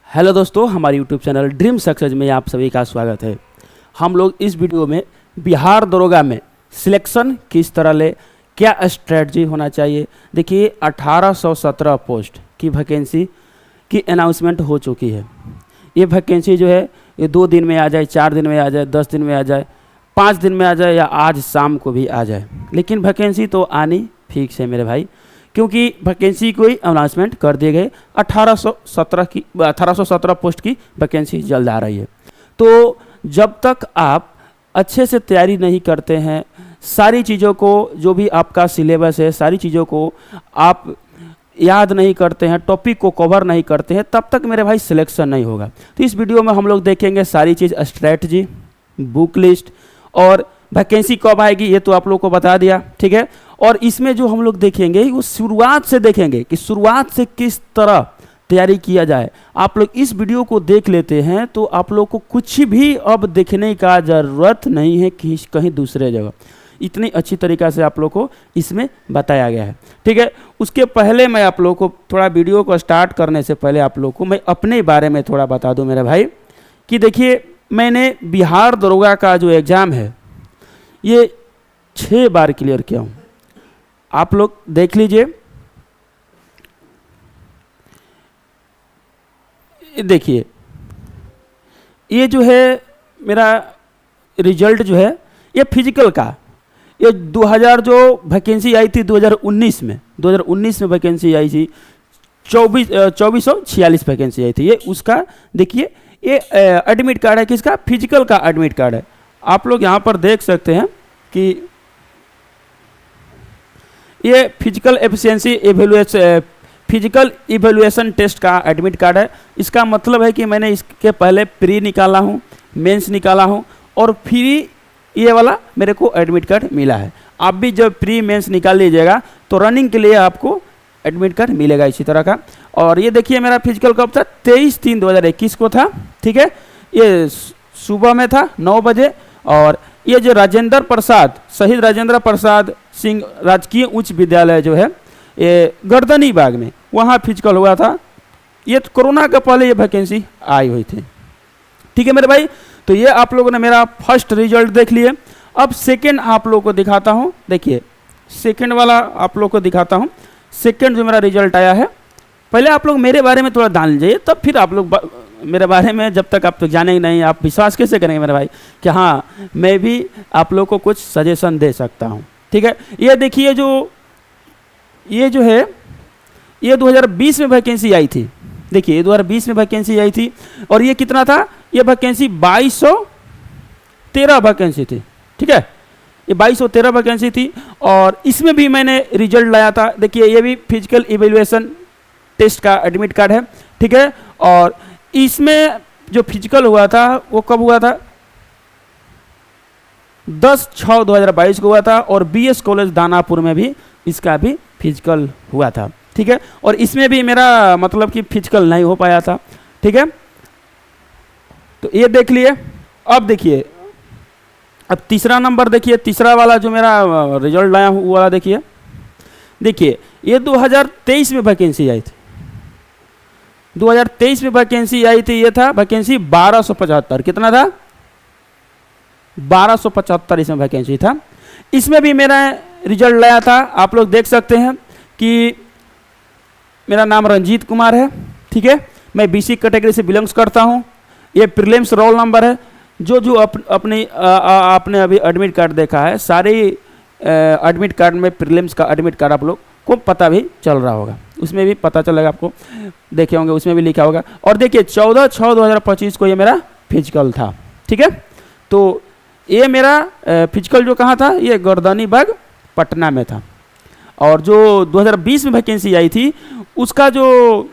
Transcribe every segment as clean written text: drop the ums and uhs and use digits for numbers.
Hello दोस्तों, हमारे YouTube channel dream success में आप सभी का स्वागत है। हम लोग इस वीडियो में बिहार दरोगा में सिलेक्शन किस तरह ले, क्या स्ट्रेटजी होना चाहिए। देखिए 1817 पोस्ट की वैकेंसी की अनाउंसमेंट हो चुकी है। ये वैकेंसी जो है ये 2 दिन में आ जाए, 4 दिन में आ जाए, 10 दिन में आ जाए, 5 दिन में आ जाए या आज शाम को भी आ जाए, लेकिन वैकेंसी तो आनी फिक्स है मेरे भाई, क्योंकि वैकेंसी को ही अनाउंसमेंट कर दिए गए। 1817 पोस्ट की वैकेंसी जल्द आ रही है। तो जब तक आप अच्छे से तैयारी नहीं करते हैं, सारी चीज़ों को, जो भी आपका सिलेबस है, सारी चीज़ों को आप याद नहीं करते हैं, टॉपिक को कवर नहीं करते हैं, तब तक मेरे भाई सिलेक्शन नहीं होगा। तो इस वीडियो में हम लोग देखेंगे सारी चीज़, स्ट्रैटेजी, बुक लिस्ट और वैकेंसी कब आएगी ये तो आप लोग को बता दिया, ठीक है। और इसमें जो हम लोग देखेंगे वो शुरुआत से देखेंगे कि शुरुआत से किस तरह तैयारी किया जाए। आप लोग इस वीडियो को देख लेते हैं तो आप लोग को कुछ भी अब देखने का ज़रूरत नहीं है कि कहीं दूसरे जगह, इतनी अच्छी तरीक़ा से आप लोग को इसमें बताया गया है, ठीक है। उसके पहले मैं आप लोग को थोड़ा, वीडियो को स्टार्ट करने से पहले आप लोग को मैं अपने बारे में थोड़ा बता दूं मेरे भाई, कि देखिए मैंने बिहार दरोगा का जो एग्ज़ाम है ये 6 बार क्लियर किया हूँ। आप लोग देख लीजिए, देखिए ये जो है मेरा रिजल्ट जो है ये फिजिकल का, ये 2000 जो वैकेंसी आई थी 2019 में वैकेंसी आई थी, 2446 वैकेंसी आई थी, ये उसका देखिए ये एडमिट कार्ड है, किसका, फिजिकल का एडमिट कार्ड है। आप लोग यहाँ पर देख सकते हैं कि ये physical efficiency physical evaluation test का एडमिट कार्ड है। इसका मतलब है कि मैंने इसके पहले प्री निकाला हूँ, मेंस निकाला हूँ और फिर ये वाला मेरे को एडमिट कार्ड मिला है। आप भी जब प्री मेंस निकाल लीजिएगा तो रनिंग के लिए आपको एडमिट कार्ड मिलेगा इसी तरह का। और ये देखिए मेरा फिजिकल कब था, 23/3/2021 को था, ठीक है। ये सुबह में था 9 बजे। और ये जो राजेंद्र प्रसाद, शहीद राजेंद्र प्रसाद सिंह राजकीय उच्च विद्यालय जो है ये गर्दनी बाग में, वहाँ फिजिकल हुआ था। ये तो कोरोना के पहले ये वैकेंसी आई हुई थी, ठीक है मेरे भाई। तो ये आप लोगों ने मेरा फर्स्ट रिजल्ट देख लिए। अब सेकंड आप लोगों को दिखाता हूँ, देखिए सेकंड वाला आप लोग को दिखाता हूँ। सेकंड जो मेरा रिजल्ट आया है, पहले आप लोग मेरे बारे में थोड़ा जान लीजिए, तब फिर आप लोग मेरे बारे में, जब तक आप तो जानेंगे नहीं, आप विश्वास कैसे करेंगे मेरे भाई कि हाँ मैं भी आप लोग को कुछ सजेशन दे सकता हूँ, ठीक है। ये देखिए ये जो है ये 2020 में वैकेंसी आई थी, देखिए ये 2020 में वैकेंसी आई थी। और ये कितना था, ये वैकेंसी 2213 वैकेंसी थी, ठीक है। ये 2213 वैकेंसी थी और इसमें भी मैंने रिजल्ट लाया था। देखिए ये भी फिजिकल इवैल्यूएशन टेस्ट का एडमिट कार्ड है, ठीक है। और इसमें जो फिजिकल हुआ था वो कब हुआ था, 10/6/2022 को हुआ था। और BS कॉलेज दानापुर में भी इसका भी फिजिकल हुआ था, ठीक है। और इसमें भी मेरा मतलब कि फिजिकल नहीं हो पाया था, ठीक है। तो ये देख लिए। अब देखिए, अब तीसरा नंबर देखिए, तीसरा वाला जो मेरा रिजल्ट लाया हूँ वो वाला देखिए। देखिए ये 2023 में वैकेंसी आई थी, 2023 में वैकेंसी आई थी। ये था वैकेंसी 1275, कितना था, 1275 इसमें वैकेंसी था। इसमें भी मेरा रिजल्ट लाया था, आप लोग देख सकते हैं कि मेरा नाम रंजीत कुमार है, ठीक है। मैं BC कैटेगरी से बिलोंग्स करता हूँ। ये प्रीलिम्स रोल नंबर है। जो आपने अभी एडमिट कार्ड देखा है, सारे एडमिट कार्ड में प्रीलिम्स का एडमिट कार्ड आप लोग को पता भी चल रहा होगा, उसमें भी पता चलेगा आपको, देखे होंगे उसमें भी लिखा होगा। और देखिए 14/6/2025 को ये मेरा फिजिकल था, ठीक है। तो ये मेरा फिजिकल जो कहाँ था, ये गर्दनी बाग पटना में था। और जो 2020 में वैकेंसी आई थी उसका जो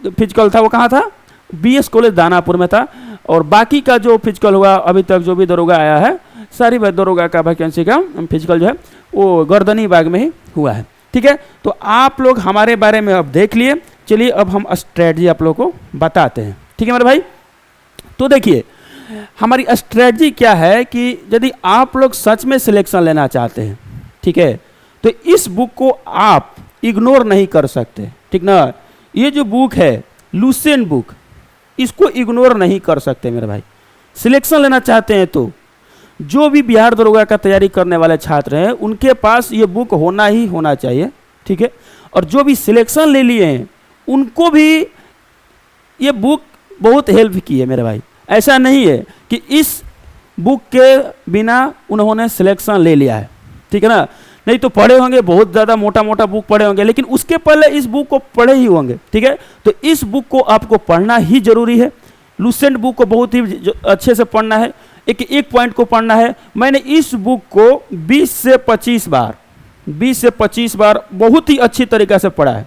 फिजिकल था वो कहाँ था, BS कॉलेज दानापुर में था। और बाकी का जो फिजिकल हुआ अभी तक, जो भी दरोगा आया है, सारी दरोगा का वैकेंसी का फिजिकल जो है वो गर्दनी बाग में ही हुआ है, ठीक है। तो आप लोग हमारे बारे में अब देख लिए। चलिए अब हम स्ट्रेटजी आप लोग को बताते हैं, ठीक है मेरे भाई। तो देखिए हमारी स्ट्रेटजी क्या है कि यदि आप लोग सच में सिलेक्शन लेना चाहते हैं, ठीक है, तो इस बुक को आप इग्नोर नहीं कर सकते, ठीक ना। ये जो बुक है लुसेंट बुक, इसको इग्नोर नहीं कर सकते मेरे भाई। सिलेक्शन लेना चाहते हैं तो जो भी बिहार दरोगा का तैयारी करने वाले छात्र हैं उनके पास ये बुक होना ही होना चाहिए, ठीक है। और जो भी सिलेक्शन ले लिए हैं उनको भी ये बुक बहुत हेल्प की है मेरे भाई। ऐसा नहीं है कि इस बुक के बिना उन्होंने सिलेक्शन ले लिया है, ठीक है ना। नहीं तो पढ़े होंगे, बहुत ज़्यादा मोटा मोटा बुक पढ़े होंगे, लेकिन उसके पहले इस बुक को पढ़े ही होंगे, ठीक है। तो इस बुक को आपको पढ़ना ही जरूरी है। लूसेंट बुक को बहुत ही अच्छे से पढ़ना है, एक पॉइंट को पढ़ना है। मैंने इस बुक को 20 से 25 बार बहुत ही अच्छी तरीक़े से पढ़ा है।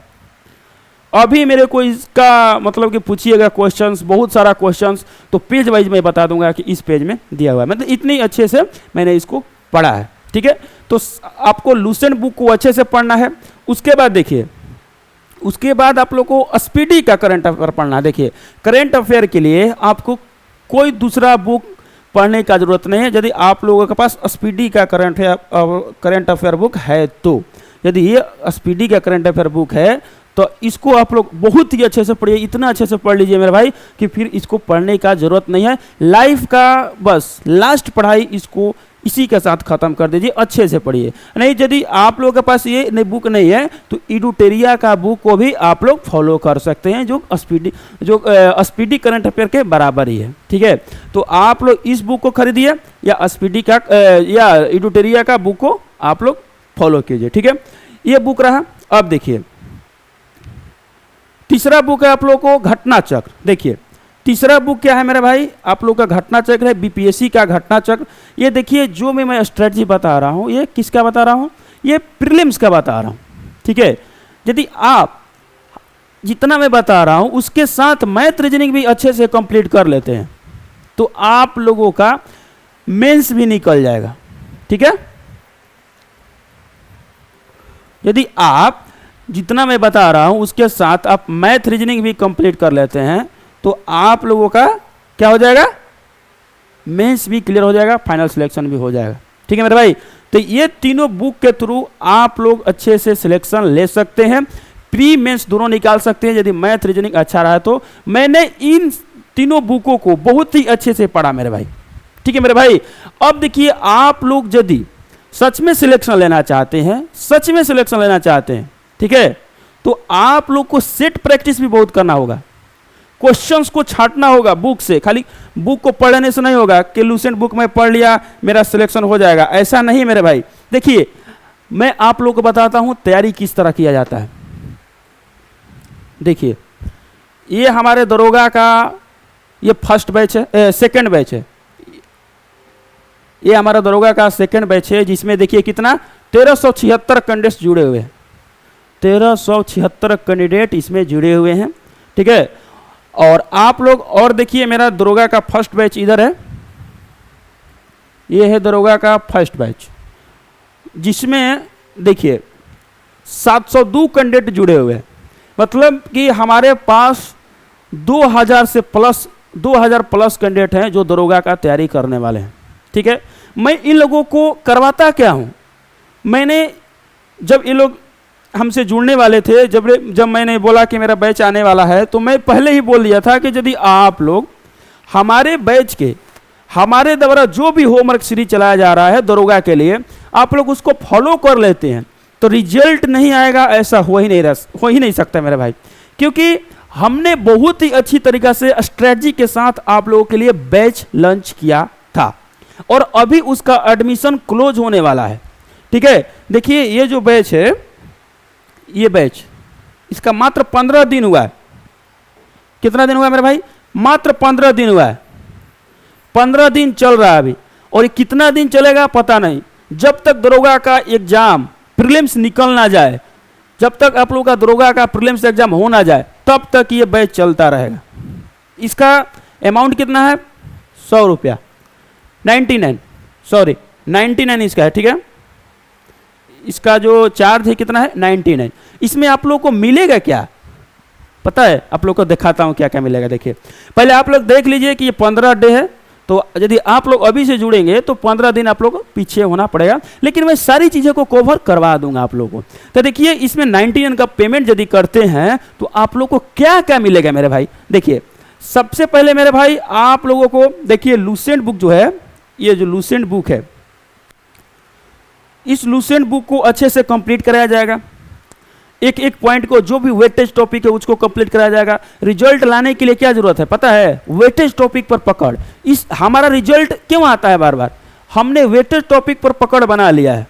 अभी मेरे को इसका मतलब कि पूछिएगा क्वेश्चंस, बहुत सारा क्वेश्चंस, तो पेज वाइज मैं बता दूंगा कि इस पेज में दिया हुआ है, मतलब इतनी अच्छे से मैंने इसको पढ़ा है, ठीक है। तो आपको लूसेंट बुक को अच्छे से पढ़ना है। उसके बाद देखिए, उसके बाद आप लोग को स्पीडी का करंट अफेयर पढ़ना है। देखिए, करंट अफेयर के लिए आपको कोई दूसरा बुक पढ़ने का जरूरत नहीं है। यदि आप लोगों के पास स्पीडी का करंट अफेयर बुक है, तो यदि ये स्पीडी का करंट अफेयर बुक है तो इसको आप लोग बहुत ही अच्छे से पढ़िए, इतना अच्छे से पढ़ लीजिए मेरे भाई कि फिर इसको पढ़ने का जरूरत नहीं है। लाइफ का बस लास्ट पढ़ाई इसको इसी के साथ खत्म कर दीजिए, अच्छे से पढ़िए। नहीं, यदि आप लोगों के पास ये बुक नहीं है तो इडुटेरिया का बुक को भी आप लोग फॉलो कर सकते हैं, जो स्पीडी करंट अफेयर के बराबर ही है, ठीक है। तो आप लोग इस बुक को खरीदिए या स्पीडी का या इडुटेरिया का बुक को आप लोग फॉलो कीजिए, ठीक है। ये बुक रहा। अब देखिए, तीसरा बुक है आप लोग को घटना चक्र। देखिए, तीसरा बुक क्या है मेरे भाई, आप लोग का घटना चक्र है, बीपीएससी का घटना चक्र। ये देखिए, जो मैं स्ट्रेटजी बता रहा हूँ, ये किसका बता रहा हूँ, ये प्रीलिम्स का बता रहा हूँ, ठीक है। यदि आप जितना मैं बता रहा हूँ उसके साथ मैथ रीजनिंग भी अच्छे से कंप्लीट कर लेते हैं तो आप लोगों का मेंस भी निकल जाएगा, ठीक है। यदि आप जितना मैं बता रहा हूं उसके साथ आप मैथ रीजनिंग भी कंप्लीट कर लेते हैं तो आप लोगों का क्या हो जाएगा, मेंस भी क्लियर हो जाएगा, फाइनल सिलेक्शन भी हो जाएगा, ठीक है मेरे भाई। तो ये तीनों बुक के थ्रू आप लोग अच्छे से सिलेक्शन ले सकते हैं, प्री मेंस दोनों निकाल सकते हैं यदि मैथ रीजनिंग अच्छा रहा तो। मैंने इन तीनों बुकों को बहुत ही अच्छे से पढ़ा मेरे भाई, ठीक है मेरे भाई। अब देखिए, आप लोग यदि सच में सिलेक्शन लेना चाहते हैं, सच में सिलेक्शन लेना चाहते हैं, ठीक है, तो आप लोग को सेट प्रैक्टिस भी बहुत करना होगा, क्वेश्चंस को छांटना होगा बुक से। खाली बुक को पढ़ने से नहीं होगा कि लूसेंट बुक में पढ़ लिया मेरा सिलेक्शन हो जाएगा, ऐसा नहीं मेरे भाई। देखिए, मैं आप लोग को बताता हूं तैयारी किस तरह किया जाता है। देखिए, ये हमारे दरोगा का ये फर्स्ट बैच है, सेकंड बैच है। ये हमारा दरोगा का सेकंड बैच है, जिसमें देखिए कितना 1376 कैंडिडेट्स जुड़े हुए हैं, 1376 कैंडिडेट इसमें जुड़े हुए हैं, ठीक है। और आप लोग और देखिए, मेरा दरोगा का फर्स्ट बैच इधर है, ये है दरोगा का फर्स्ट बैच, जिसमें देखिए 702 कैंडिडेट जुड़े हुए हैं। मतलब कि हमारे पास 2000 प्लस कैंडिडेट हैं जो दरोगा का तैयारी करने वाले हैं, ठीक है। मैं इन लोगों को करवाता क्या हूं, मैंने जब ये लोग हमसे जुड़ने वाले थे, जब मैंने बोला कि मेरा बैच आने वाला है, तो मैं पहले ही बोल दिया था कि यदि आप लोग हमारे बैच के, हमारे द्वारा जो भी होमवर्क सीरीज चलाया जा रहा है दरोगा के लिए, आप लोग उसको फॉलो कर लेते हैं तो रिजल्ट नहीं आएगा, ऐसा हो ही नहीं सकता मेरे भाई। क्योंकि हमने बहुत ही अच्छी तरीक़ा से स्ट्रेटजी के साथ आप लोगों के लिए बैच लॉन्च किया था और अभी उसका एडमिशन क्लोज होने वाला है, ठीक है। देखिए, ये जो बैच है, ये बैच इसका मात्र 15 दिन हुआ है। कितना दिन हुआ है मेरे भाई, मात्र 15 दिन हुआ है, 15 दिन चल रहा है अभी। और ये कितना दिन चलेगा पता नहीं, जब तक दरोगा का एग्जाम प्रीलिम्स निकल ना जाए, जब तक आप लोगों का दरोगा का प्रीलिम्स एग्जाम हो ना जाए, तब तक ये बैच चलता रहेगा। इसका अमाउंट कितना है, 100 रुपया, 99 इसका है, ठीक है। इसका जो चार्ज है कितना है, 99। इसमें आप लोग को मिलेगा क्या पता है, आप लोग को दिखाता हूं क्या क्या मिलेगा। देखिए, पहले आप लोग देख लीजिए कि ये 15 डे है, तो यदि आप लोग अभी से जुड़ेंगे तो 15 दिन आप लोग को पीछे होना पड़ेगा, लेकिन मैं सारी चीज़ों को कवर करवा दूंगा आप लोगों को। तो देखिए, इसमें 99 का पेमेंट यदि करते हैं तो आप लोग को क्या क्या मिलेगा मेरे भाई। देखिए, सबसे पहले मेरे भाई आप लोगों को देखिए लूसेंट बुक जो है, ये जो लूसेंट बुक है, इस लूसेंट बुक को अच्छे से कंप्लीट कराया जाएगा। एक एक पॉइंट को जो भी वेटेज टॉपिक है उसको कंप्लीट कराया जाएगा। रिजल्ट लाने के लिए क्या जरूरत है पता है? वेटेज टॉपिक पर पकड़। इस हमारा रिजल्ट क्यों आता है बार बार? हमने वेटेज टॉपिक पर पकड़ बना लिया है।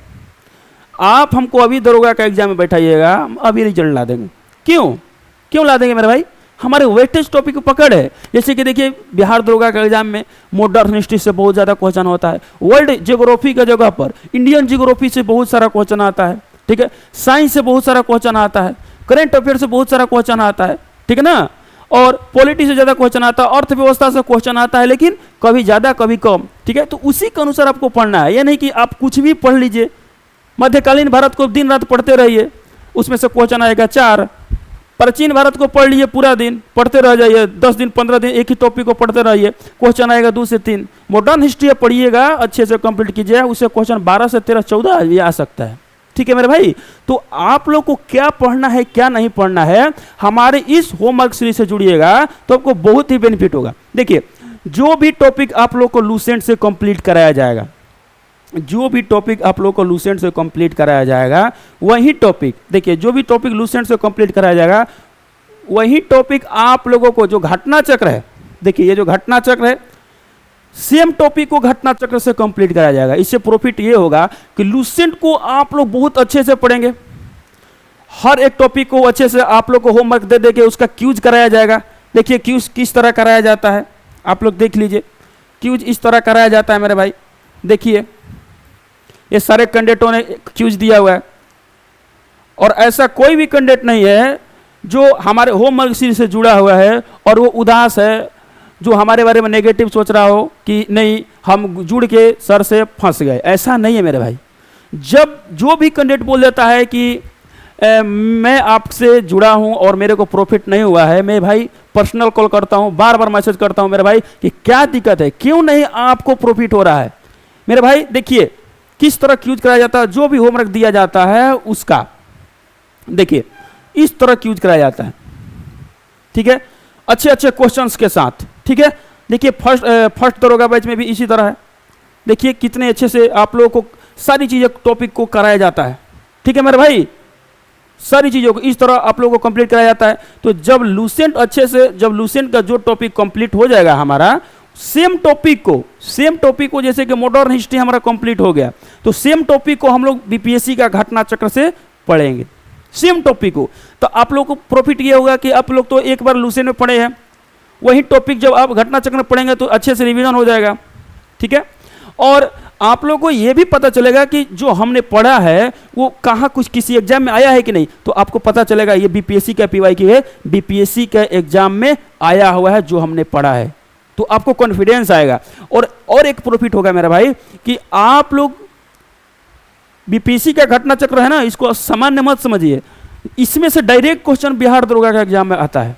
आप हमको अभी दरोगा का एग्जाम में बैठाइएगा, हम अभी रिजल्ट ला देंगे। क्यों ला देंगे मेरे भाई? हमारे वेटेज टॉपिक को पकड़ है। जैसे कि देखिए बिहार दरोगा के एग्जाम में मॉडर्न हिस्ट्री से बहुत ज़्यादा क्वेश्चन होता है, वर्ल्ड जियोग्राफी का जगह पर इंडियन जियोग्राफी से बहुत सारा क्वेश्चन आता है, ठीक है, साइंस से बहुत सारा क्वेश्चन आता है, करंट अफेयर से बहुत सारा क्वेश्चन आता है, ठीक है ना, और पॉलिटी से ज़्यादा क्वेश्चन आता है, अर्थव्यवस्था से क्वेश्चन आता है, लेकिन कभी ज़्यादा कभी कम, ठीक है। तो उसी के अनुसार आपको पढ़ना है। यह नहीं कि आप कुछ भी पढ़ लीजिए, मध्यकालीन भारत को दिन रात पढ़ते रहिए, उसमें से क्वेश्चन आएगा 4। प्राचीन भारत को पढ़ लीजिए, पूरा दिन पढ़ते रह जाइए, 10 दिन 15 दिन एक ही टॉपिक को पढ़ते रहिए, क्वेश्चन आएगा 2 से 3। मॉडर्न हिस्ट्री पढ़िएगा, अच्छे से कंप्लीट कीजिए, उससे क्वेश्चन 12 से 13 14 भी आ सकता है, ठीक है मेरे भाई। तो आप लोग को क्या पढ़ना है क्या नहीं पढ़ना है, हमारे इस होमवर्क सीरीज से जुड़िएगा तो आपको बहुत ही बेनिफिट होगा। देखिए जो भी टॉपिक आप लोग को लूसेंट से कंप्लीट कराया जाएगा, जो भी टॉपिक आप लोग को लूसेंट से कंप्लीट कराया जाएगा, वही टॉपिक, देखिए जो भी टॉपिक लूसेंट से कंप्लीट कराया जाएगा वही टॉपिक आप लोगों को, जो घटना चक्र है, देखिए ये जो घटना चक्र है, सेम टॉपिक को घटना चक्र से कंप्लीट कराया जाएगा। इससे प्रॉफिट ये होगा कि लूसेंट को आप लोग बहुत अच्छे से पढ़ेंगे, हर एक टॉपिक को अच्छे से आप लोग को होमवर्क दे दे के उसका क्यूज कराया जाएगा। देखिए क्यूज किस तरह कराया जाता है, आप लोग देख लीजिए, क्यूज इस तरह कराया जाता है मेरे भाई। देखिए ये सारे कैंडिडेटों ने क्यूज दिया हुआ है, और ऐसा कोई भी कैंडिडेट नहीं है जो हमारे होमवर्क सीरीज से जुड़ा हुआ है और वो उदास है, जो हमारे बारे में नेगेटिव सोच रहा हो कि नहीं हम जुड़ के सर से फंस गए। ऐसा नहीं है मेरे भाई। जब जो भी कैंडिडेट बोल देता है कि मैं आपसे जुड़ा हूं और मेरे को प्रॉफिट नहीं हुआ है, मैं भाई पर्सनल कॉल करता हूं, बार बार मैसेज करता हूं मेरे भाई कि क्या दिक्कत है, क्यों नहीं आपको प्रॉफिट हो रहा है। मेरे भाई देखिए किस तरह क्यूज कराया जाता है, जो भी होमवर्क दिया जाता है उसका देखिए इस तरह क्यूज कराया जाता है, ठीक है, अच्छे अच्छे क्वेश्चंस के साथ, ठीक है। देखिए फर्स्ट दरोगा बैच में भी इसी तरह है। देखिए कितने अच्छे से आप लोगों को सारी चीजें टॉपिक को कराया जाता है, ठीक है मेरे भाई, सारी चीजों को इस तरह आप लोगों को कंप्लीट कराया जाता है। तो जब लूसेंट अच्छे से, जब लूसेंट का जो टॉपिक कंप्लीट हो जाएगा हमारा, सेम टॉपिक को जैसे कि मॉडर्न हिस्ट्री हमारा कंप्लीट हो गया, तो सेम टॉपिक को हम लोग बीपीएससी का घटना चक्र से पढ़ेंगे, सेम टॉपिक को। तो आप लोग को प्रॉफिट ये होगा कि आप लोग तो एक बार लूसेंट में पढ़े हैं, वही टॉपिक जब आप घटना चक्र में पढ़ेंगे तो अच्छे से रिवीजन हो जाएगा, ठीक है। और आप लोगों को ये भी पता चलेगा कि जो हमने पढ़ा है वो कहाँ कुछ किसी एग्जाम में आया है कि नहीं, तो आपको पता चलेगा ये बीपीएससी का पीवाईक्यू है, बीपीएससी का एग्जाम में आया हुआ है जो हमने पढ़ा है, तो आपको कॉन्फिडेंस आएगा। और एक प्रॉफिट होगा मेरा भाई कि आप लोग बीपीएससी का घटना चक्र है ना, इसको सामान्य मत समझिए, इसमें से डायरेक्ट क्वेश्चन बिहार दरोगा का एग्जाम में आता है,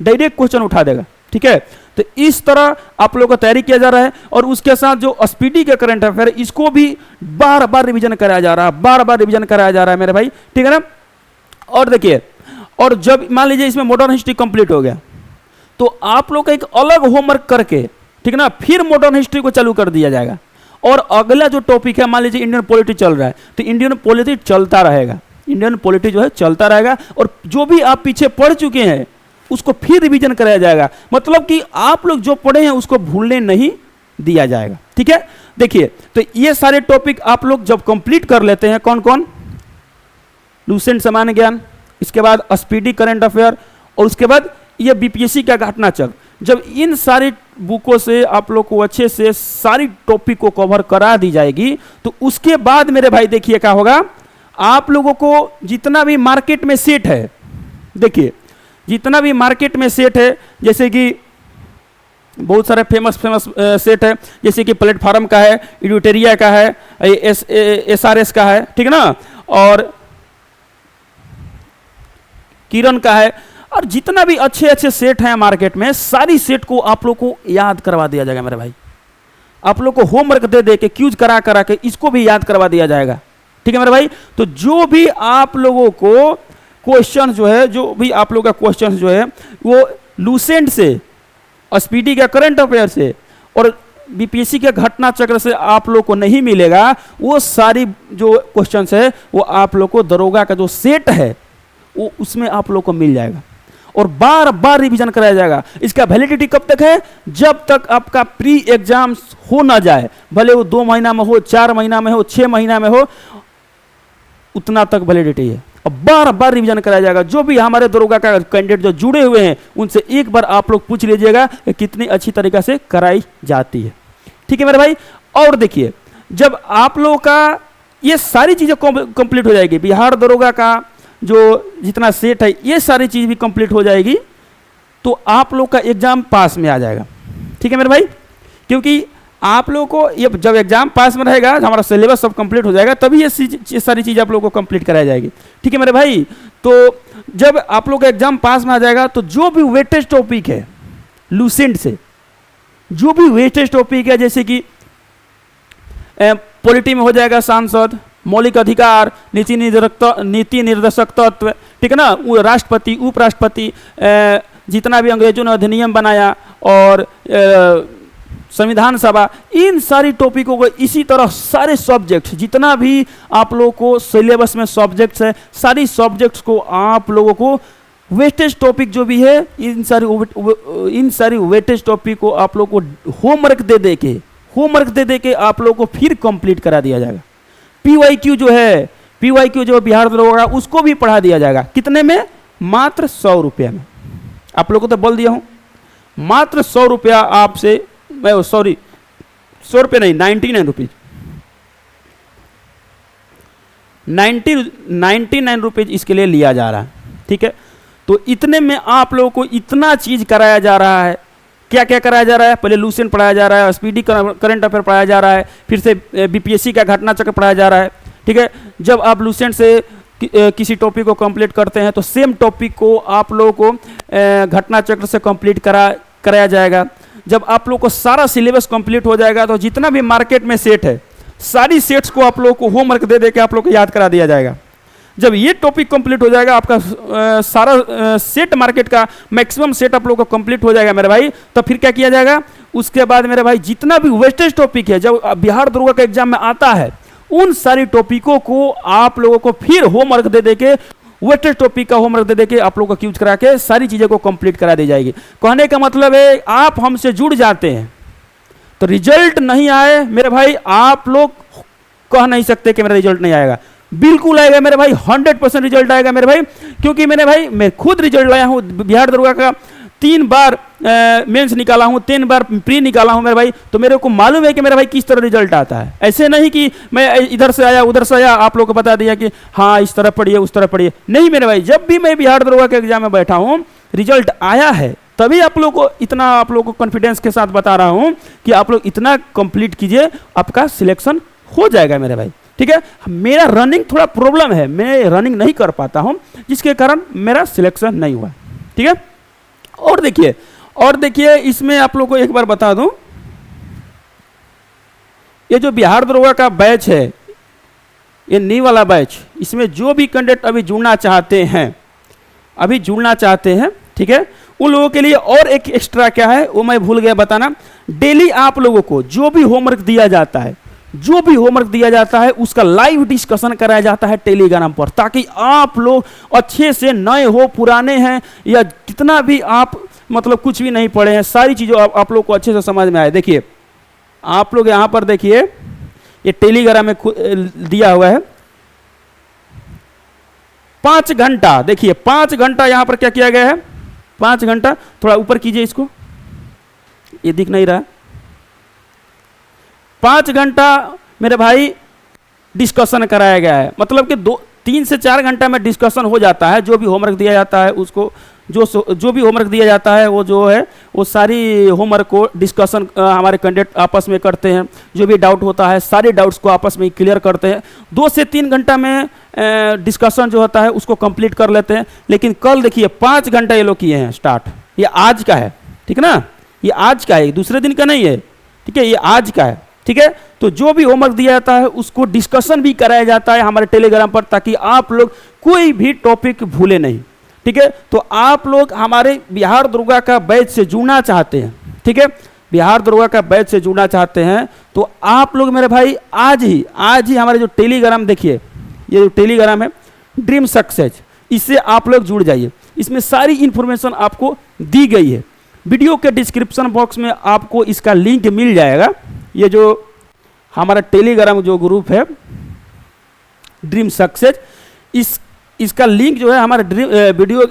डायरेक्ट क्वेश्चन उठा देगा, ठीक है। तो इस तरह आप लोगों को तैयारी किया जा रहा है, और उसके साथ जो स्पीडी का करंट अफेयर इसको भी बार बार रिवीजन कराया जा रहा है, बार बार रिवीजन कराया जा रहा है मेरे भाई, ठीक है ना। और देखिए, और जब मान लीजिए इसमें मॉडर्न हिस्ट्री कंप्लीट हो गया तो आप लोग का एक अलग होमवर्क करके, ठीक है ना, फिर मॉडर्न हिस्ट्री को चालू कर दिया जाएगा। और अगला जो टॉपिक है, मान लीजिए इंडियन पॉलिटी चल रहा है तो इंडियन पॉलिटी चलता रहेगा, इंडियन पॉलिटी जो है चलता रहेगा, और जो भी आप पीछे पढ़ चुके हैं उसको फिर रिवीजन कराया जाएगा। मतलब कि आप लोग जो पढ़े हैं उसको भूलने नहीं दिया जाएगा, ठीक है। देखिए तो ये सारे टॉपिक आप लोग जब कंप्लीट कर लेते हैं, कौन कौन, लूसेंट सामान्य ज्ञान, इसके बाद स्पीडी करंट अफेयर, और उसके बाद ये बीपीएससी का घटना चक्र, जब इन सारी बुकों से आप लोग को अच्छे से सारी टॉपिक को कवर करा दी जाएगी, तो उसके बाद मेरे भाई देखिए क्या होगा, आप लोगों को जितना भी मार्केट में सेट है, देखिए जितना भी मार्केट में सेट है, जैसे कि बहुत सारे फेमस सेट है, जैसे कि प्लेटफॉर्म का है, एडिटोरिया का है, एसआरएस का है, ठीक है ना, और किरण का है, और जितना भी अच्छे अच्छे सेट हैं मार्केट में, सारी सेट को आप लोग को याद करवा दिया जाएगा मेरे भाई। आप लोग को होमवर्क दे दे के, क्यूज करा करा के इसको भी याद करवा दिया जाएगा, ठीक है मेरे भाई। तो जो भी आप लोगों को क्वेश्चन जो है, जो भी आप लोगों का क्वेश्चन जो है वो लूसेंट से स्पीडी का करंट अफेयर से और बीपीएससी के घटना चक्र से आप लोग को नहीं मिलेगा, वो सारी जो क्वेश्चंस है वो आप लोग को दरोगा का जो सेट है वो उसमें आप लोग को मिल जाएगा और बार बार रिवीजन कराया जाएगा। इसका वैलिडिटी कब तक है? जब तक आपका प्री एग्जाम हो ना जाए, भले वो 2 महीना में हो, 4 महीना में हो, 6 महीना में हो, उतना तक वैलिडिटी है और बार बार रिवीजन कराया जाएगा। जो भी हमारे दरोगा का कैंडिडेट जो जुड़े हुए हैं उनसे एक बार आप लोग पूछ लीजिएगा कि कितनी अच्छी तरीके से कराई जाती है। ठीक है मेरे भाई। और देखिए, जब आप लोगों का ये सारी चीजें कंप्लीट हो जाएगी, बिहार दरोगा का जो जितना सेट है ये सारी चीज भी कंप्लीट हो जाएगी, तो आप लोग का एग्जाम पास में आ जाएगा। ठीक है मेरे भाई, क्योंकि आप लोगों को ये जब एग्जाम पास में रहेगा, हमारा सिलेबस सब कंप्लीट हो जाएगा, तभी ये सारी चीज़ आप लोगों को कंप्लीट कराई जाएगी। ठीक है मेरे भाई। तो जब आप लोग का एग्जाम पास में आ जाएगा तो जो भी वेटेज टॉपिक है लूसेंट से, जो भी वेटेज टॉपिक है, जैसे कि पॉलिटी में हो जाएगा सांसद, मौलिक अधिकार, नीति निर्देशक तत्व, ठीक है ना, वो राष्ट्रपति, उपराष्ट्रपति, जितना भी अंग्रेजों ने अधिनियम बनाया और संविधान सभा, इन सारी टॉपिकों को इसी तरह सारे सब्जेक्ट्स जितना भी आप लोगों को सिलेबस में सब्जेक्ट्स है, सारी सब्जेक्ट्स को आप लोगों को वेटेज टॉपिक जो भी है इन सारी वेटेज टॉपिक को आप लोगों को होमवर्क दे के आप लोगों को फिर कंप्लीट करा दिया जाएगा। पीवाईक्यू जो है, पीवाईक्यू जो बिहार दरोगा उसको भी पढ़ा दिया जाएगा। कितने में? मात्र 100 रुपया में। आप लोगों को तो बोल दिया हूं, मात्र 100 रुपया आपसे, सॉरी 100 रुपये नहीं, 99 रुपीज, 99 रुपीज इसके लिए लिया जा रहा है। ठीक है, तो इतने में आप लोगों को इतना चीज कराया जा रहा है। क्या क्या कराया जा रहा है? पहले लूसेंट पढ़ाया जा रहा है, स्पीडी करंट अफेयर पढ़ाया जा रहा है, फिर से बीपीएससी का घटना चक्र पढ़ाया जा रहा है। ठीक है, जब आप लूसेंट से किसी टॉपिक को कंप्लीट करते हैं तो सेम टॉपिक को आप लोगों को घटना चक्र से कंप्लीट कराया जाएगा। जब आप लोग को सारा सिलेबस कंप्लीट हो जाएगा तो जितना भी मार्केट में सेट है, सारी सेट्स को आप लोग को होमवर्क दे के आप लोग को याद करा दिया जाएगा। जब ये टॉपिक कंप्लीट हो जाएगा, आपका सारा सेट मार्केट का मैक्सिमम सेट आप लोग को कंप्लीट हो जाएगा मेरे भाई, तो फिर क्या किया जाएगा? उसके बाद मेरे भाई जितना भी वेस्टेज टॉपिक है जब बिहार दरोगा का एग्जाम में आता है, उन सारी टॉपिकों को आप लोगों को फिर होमवर्क दे के, वेस्टेज टॉपिक का होमवर्क दे के आप लोगों को यूज करा के सारी चीज़ें को कंप्लीट करा दी जाएगी। कहने का मतलब है, आप हमसे जुड़ जाते हैं तो रिजल्ट नहीं आए मेरे भाई, आप लोग कह नहीं सकते कि मेरा रिजल्ट नहीं आएगा। बिल्कुल आएगा मेरे भाई, 100% रिजल्ट आएगा मेरे भाई, क्योंकि मेरे भाई मैं खुद रिजल्ट लाया हूँ। बिहार दरोगा का 3 बार मेंस निकाला हूँ, 3 बार प्री निकाला हूँ मेरे भाई, तो मेरे को मालूम है कि मेरा भाई किस तरह रिजल्ट आता है। ऐसे नहीं कि मैं इधर से आया उधर से आया, आप लोग को बता दिया कि हाँ इस तरह पढ़िए उस तरह पढ़िए। नहीं मेरे भाई, जब भी मैं बिहार दरोगा के एग्जाम में बैठा हूँ, रिजल्ट आया है, तभी आप लोग को इतना आप लोग को कॉन्फिडेंस के साथ बता रहा हूँ कि आप लोग इतना कंप्लीट कीजिए, आपका सिलेक्शन हो जाएगा मेरे भाई। ठीक है, मेरा रनिंग थोड़ा प्रॉब्लम है, मैं रनिंग नहीं कर पाता हूं, जिसके कारण मेरा सिलेक्शन नहीं हुआ। ठीक है, और देखिए इसमें आप लोग को एक बार बता दूं, ये जो बिहार दरोगा का बैच है, ये न्यू वाला बैच, इसमें जो भी कैंडिडेट अभी जुड़ना चाहते हैं, ठीक है, उन लोगों के लिए और एक एक्स्ट्रा क्या है वो मैं भूल गया बताना। डेली आप लोगों को जो भी होमवर्क दिया जाता है उसका लाइव डिस्कशन कराया जाता है टेलीग्राम पर, ताकि आप लोग अच्छे से, नए हो पुराने हैं या कितना भी आप मतलब कुछ भी नहीं पढ़े हैं, सारी चीज़ों आप लोग को अच्छे से समझ में आए। देखिए आप लोग यहाँ पर देखिए, ये टेलीग्राम में दिया हुआ है 5 घंटा। देखिए 5 घंटा यहाँ पर क्या किया गया है, 5 घंटा, थोड़ा ऊपर कीजिए इसको, ये दिख नहीं रहा। 5 घंटा मेरे भाई डिस्कशन कराया गया है, मतलब कि 3 से 4 घंटा में डिस्कशन हो जाता है। जो भी होमवर्क दिया जाता है उसको, जो भी होमवर्क दिया जाता है वो जो है वो सारी होमवर्क को डिस्कशन हमारे कैंडिडेट आपस में करते हैं। जो भी डाउट होता है सारे डाउट्स को आपस में क्लियर करते हैं। 2 से 3 घंटा में डिस्कशन जो होता है उसको कंप्लीट कर लेते हैं। लेकिन कल देखिए 5 घंटा ये लोग किए हैं स्टार्ट, ये आज का है, ठीक है ना, ये आज का है, दूसरे दिन का नहीं है, ठीक है, ये आज का है। ठीक है, तो जो भी होमवर्क दिया जाता है उसको डिस्कशन भी कराया जाता है हमारे टेलीग्राम पर, ताकि आप लोग कोई भी टॉपिक भूले नहीं। ठीक है, तो आप लोग हमारे बिहार दरोगा का बैच से जुड़ना चाहते हैं ठीक है। बिहार दरोगा का बैच से जुड़ना चाहते हैं तो आप लोग मेरे भाई आज ही हमारे जो टेलीग्राम, देखिए ये जो टेलीग्राम है ड्रीम सक्सेस, इससे आप लोग जुड़ जाइए। इसमें सारी इंफॉर्मेशन आपको दी गई है। वीडियो के डिस्क्रिप्शन बॉक्स में आपको इसका लिंक मिल जाएगा। ये जो हमारा टेलीग्राम जो ग्रुप है ड्रीम सक्सेस, इसका लिंक जो है हमारे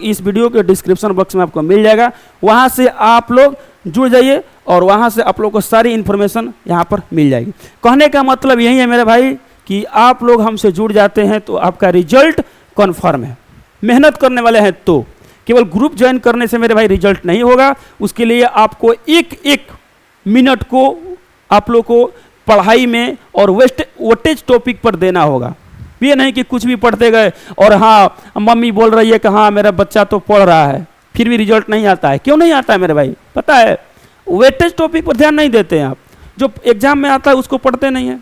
इस वीडियो के डिस्क्रिप्शन बॉक्स में आपको मिल जाएगा। वहाँ से आप लोग जुड़ जाइए और वहाँ से आप लोग को सारी इन्फॉर्मेशन यहाँ पर मिल जाएगी। कहने का मतलब यही है मेरे भाई कि आप लोग हमसे जुड़ जाते हैं तो आपका रिजल्ट कन्फर्म है। मेहनत करने वाले हैं तो केवल ग्रुप ज्वाइन करने से मेरे भाई रिजल्ट नहीं होगा, उसके लिए आपको एक एक मिनट को आप लोग को पढ़ाई में और वेटेज टॉपिक पर देना होगा। ये नहीं कि कुछ भी पढ़ते गए और हाँ मम्मी बोल रही है कि हाँ मेरा बच्चा तो पढ़ रहा है फिर भी रिजल्ट नहीं आता है। क्यों नहीं आता है मेरे भाई? पता है, वेटेज टॉपिक पर ध्यान नहीं देते हैं आप। जो एग्जाम में आता है उसको पढ़ते नहीं है,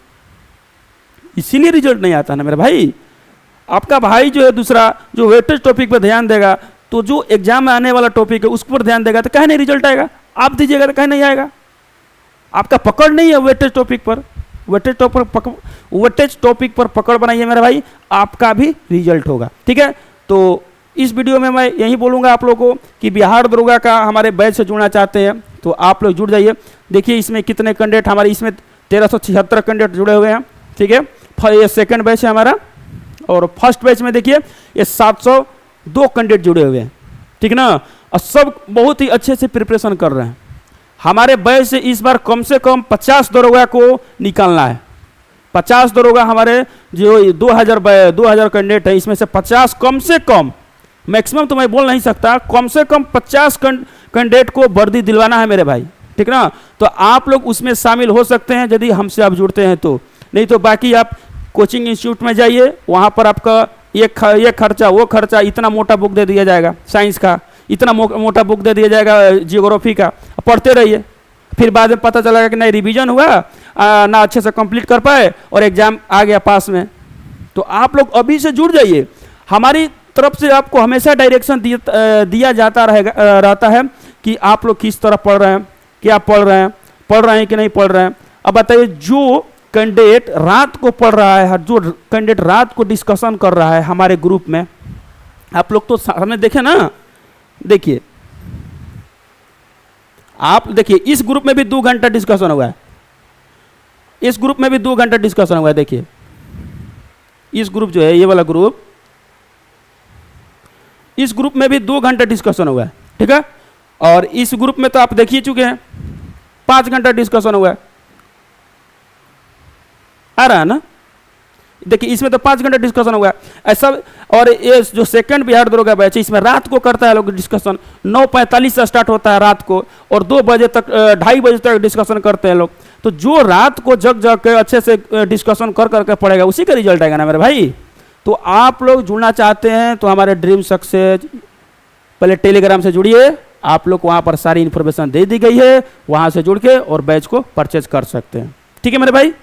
इसीलिए रिजल्ट नहीं आता ना मेरे भाई। आपका भाई जो है दूसरा जो वेटेज टॉपिक पर ध्यान देगा तो जो एग्जाम में आने वाला टॉपिक है उस पर ध्यान देगा तो कहीं नहीं रिजल्ट आएगा। आप दीजिएगा तो कहीं नहीं आएगा। आपका पकड़ नहीं है वेटेज टॉपिक पर। वेटेज टॉपिक पर पकड़ बनाइए मेरे भाई, आपका भी रिजल्ट होगा। ठीक है, तो इस वीडियो में मैं यही बोलूँगा आप लोगों को कि बिहार दरोगा का हमारे बैच से जुड़ना चाहते हैं तो आप लोग जुड़ जाइए। देखिए इसमें कितने कैंडिडेट हमारे, इसमें 1376 कैंडिडेट जुड़े हुए हैं। ठीक है, ये सेकंड बैच है हमारा और फर्स्ट बैच में देखिए ये 702 कैंडिडेट जुड़े हुए हैं। ठीक ना, और सब बहुत ही अच्छे से प्रिपरेशन कर रहे हैं। हमारे बैच से इस बार कम से कम 50 दरोगा को निकालना है। 50 दरोगा हमारे जो 2000 कैंडिडेट है इसमें से 50 कम से कम, मैक्सिमम तो मैं बोल नहीं सकता, कम से कम 50 कैंडिडेट को वर्दी दिलवाना है मेरे भाई। ठीक ना, तो आप लोग उसमें शामिल हो सकते हैं यदि हमसे आप जुड़ते हैं तो। नहीं तो बाकी आप कोचिंग इंस्टीट्यूट में जाइए, वहाँ पर आपका ये खर्चा वो खर्चा, इतना मोटा बुक दे दिया जाएगा साइंस का, इतना मोटा बुक दे दिया जाएगा जियोग्राफी का, पढ़ते रहिए। फिर बाद में पता चलेगा कि नहीं रिवीजन हुआ ना अच्छे से कंप्लीट कर पाए और एग्जाम आ गया पास में। तो आप लोग अभी से जुड़ जाइए। हमारी तरफ से आपको हमेशा डायरेक्शन दिया जाता रहता है कि आप लोग किस तरह पढ़ रहे हैं, क्या पढ़ रहे हैं कि नहीं पढ़ रहे हैं। अब बताइए, जो कैंडिडेट रात को पढ़ रहा है, जो कैंडिडेट रात को डिस्कशन कर रहा है हमारे ग्रुप में, आप लोग तो सामने देखे ना। देखिए आप देखिए इस ग्रुप में भी 2 घंटा डिस्कशन हुआ है, इस ग्रुप में भी 2 घंटा डिस्कशन हुआ है। देखिए इस ग्रुप जो है ये वाला ग्रुप, इस ग्रुप में भी 2 घंटा डिस्कशन हुआ है। ठीक है, और इस ग्रुप में तो आप देख ही चुके हैं 5 घंटा डिस्कशन हुआ है। आ रहा है ना? देखिए इसमें तो 5 घंटे डिस्कशन हुआ है ऐसा। और ये जो सेकंड बिहार दरोगा बैच है इसमें रात को करता है लोग डिस्कशन, 9:45 से स्टार्ट होता है रात को और 2 बजे तक 2:30 बजे तक डिस्कशन करते हैं लोग। तो जो रात को जग के अच्छे से डिस्कशन कर करके पढ़ेगा उसी का रिजल्ट आएगा ना मेरे भाई। तो आप लोग जुड़ना चाहते हैं तो हमारे ड्रीम सक्सेस पहले टेलीग्राम से जुड़िए। आप लोग वहाँ पर सारी इन्फॉर्मेशन दे दी गई है, वहाँ से जुड़ के और बैच को परचेज कर सकते हैं। ठीक है मेरे भाई।